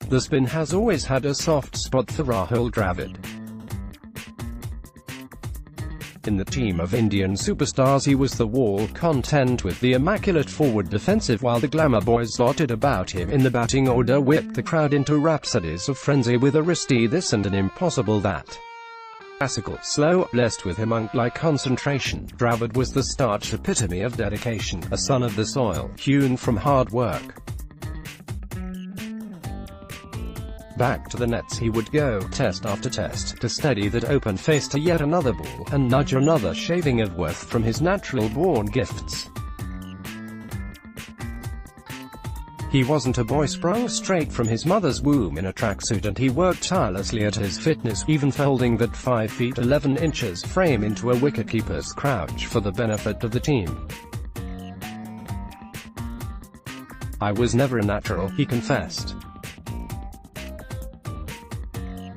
The spin has always had a soft spot for Rahul Dravid. In the team of Indian superstars he was the wall content with the immaculate forward defensive, while the glamour boys dotted about him in the batting order whipped the crowd into rhapsodies of frenzy with a risky this and an impossible that. Classical, slow, blessed with a monk-like concentration, Dravid was the starched epitome of dedication, a son of the soil, hewn from hard work. Back to the nets he would go, test after test, to steady that open face to yet another ball, and nudge another shaving of worth from his natural-born gifts. He wasn't a boy sprung straight from his mother's womb in a tracksuit, and he worked tirelessly at his fitness, even folding that 5 feet 11 inches frame into a wicketkeeper's crouch for the benefit of the team. "I was never a natural," he confessed.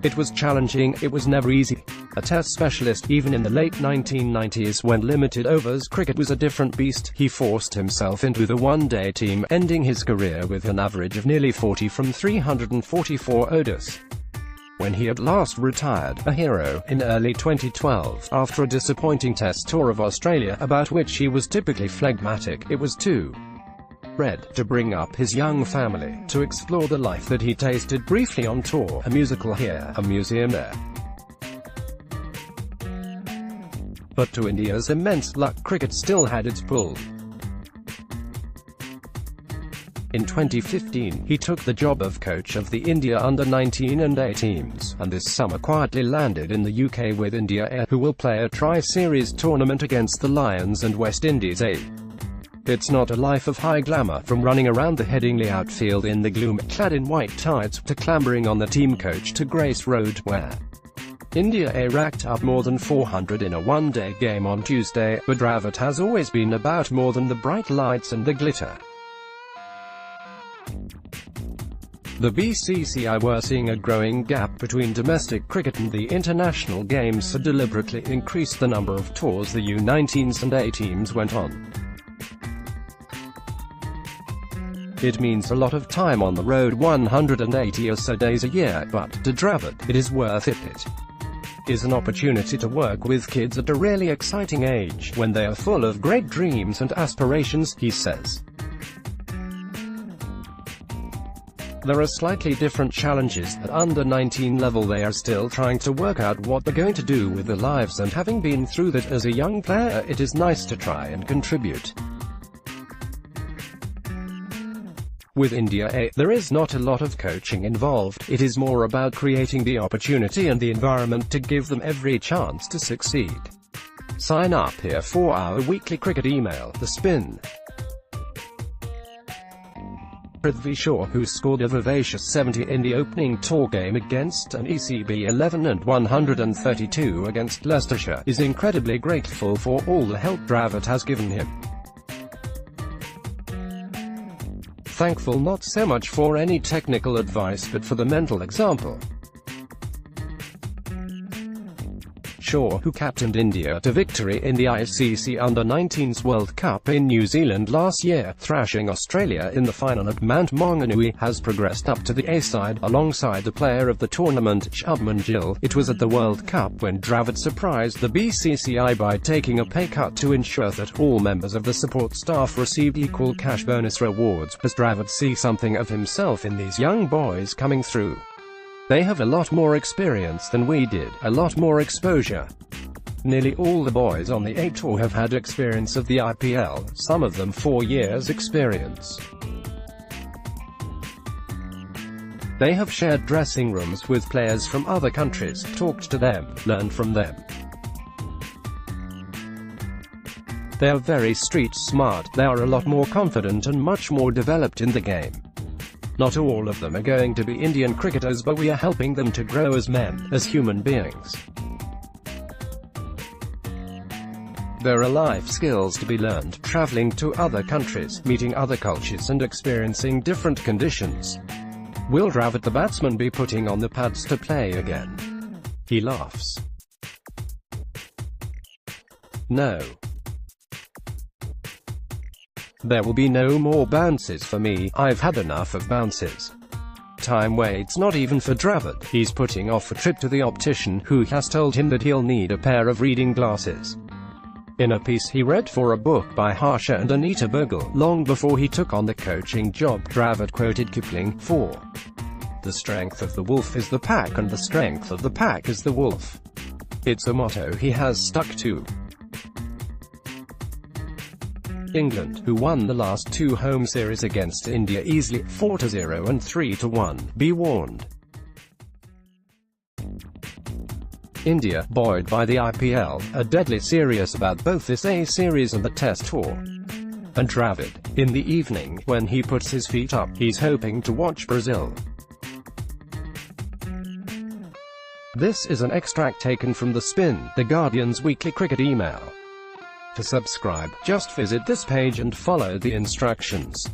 "It was challenging, it was never easy. A test specialist, even in the late 1990s when limited overs cricket was a different beast, he forced himself into the one-day team, ending his career with an average of nearly 40 from 344 ODIs. When he at last retired, a hero, in early 2012, after a disappointing test tour of Australia, about which he was typically phlegmatic, it was too red to bring up his young family, to explore the life that he tasted briefly on tour, a musical here, a museum there. But to India's immense luck, cricket still had its pull. In 2015, he took the job of coach of the India under-19 and A teams, and this summer quietly landed in the UK with India A, who will play a tri-series tournament against the Lions and West Indies A. It's not a life of high glamour, from running around the Headingley outfield in the gloom, clad in white tights, to clambering on the team coach to Grace Road, where India A racked up more than 400 in a one-day game on Tuesday, but Dravid has always been about more than the bright lights and the glitter. The BCCI were seeing a growing gap between domestic cricket and the international games, so deliberately increased the number of tours the U19s and A teams went on. It means a lot of time on the road, 180 or so days a year, but, to Dravid, it is worth it. It is an opportunity to work with kids at a really exciting age, when they are full of great dreams and aspirations, he says. There are slightly different challenges. At under-19 level they are still trying to work out what they're going to do with their lives, and having been through that as a young player, it is nice to try and contribute. With India A, there is not a lot of coaching involved, it is more about creating the opportunity and the environment to give them every chance to succeed. Sign up here for our weekly cricket email, The Spin. Prithvi Shaw, who scored a vivacious 70 in the opening tour game against an ECB 11 and 132 against Leicestershire, is incredibly grateful for all the help Dravid has given him. Thankful not so much for any technical advice but for the mental example. Shaw, who captained India to victory in the ICC Under-19s World Cup in New Zealand last year, thrashing Australia in the final at Mount Maunganui, has progressed up to the A side, alongside the player of the tournament, Shubman Gill. It was at the World Cup when Dravid surprised the BCCI by taking a pay cut to ensure that all members of the support staff received equal cash bonus rewards. Does Dravid see something of himself in these young boys coming through? They have a lot more experience than we did, a lot more exposure. Nearly all the boys on the A tour have had experience of the IPL, some of them 4 years experience. They have shared dressing rooms with players from other countries, talked to them, learned from them. They are very street smart, they are a lot more confident and much more developed in the game. Not all of them are going to be Indian cricketers, but we are helping them to grow as men, as human beings. There are life skills to be learned, traveling to other countries, meeting other cultures and experiencing different conditions. Will Dravid the batsman be putting on the pads to play again? He laughs. No. There will be no more bounces for me, I've had enough of bounces. time waits not even for Dravid. He's putting off a trip to the optician, who has told him that he'll need a pair of reading glasses. In a piece he read for a book by Harsha and Anita Bergel, long before he took on the coaching job, Dravid quoted Kipling, "For the strength of the wolf is the pack and the strength of the pack is the wolf." It's a motto he has stuck to. England, who won the last two home series against India easily, 4-0 and 3-1, be warned. India, buoyed by the IPL, are deadly serious about both this A series and the Test tour. And Dravid, in the evening, when he puts his feet up, he's hoping to watch Brazil. This is an extract taken from The Spin, The Guardian's weekly cricket email. To subscribe, just visit this page and follow the instructions.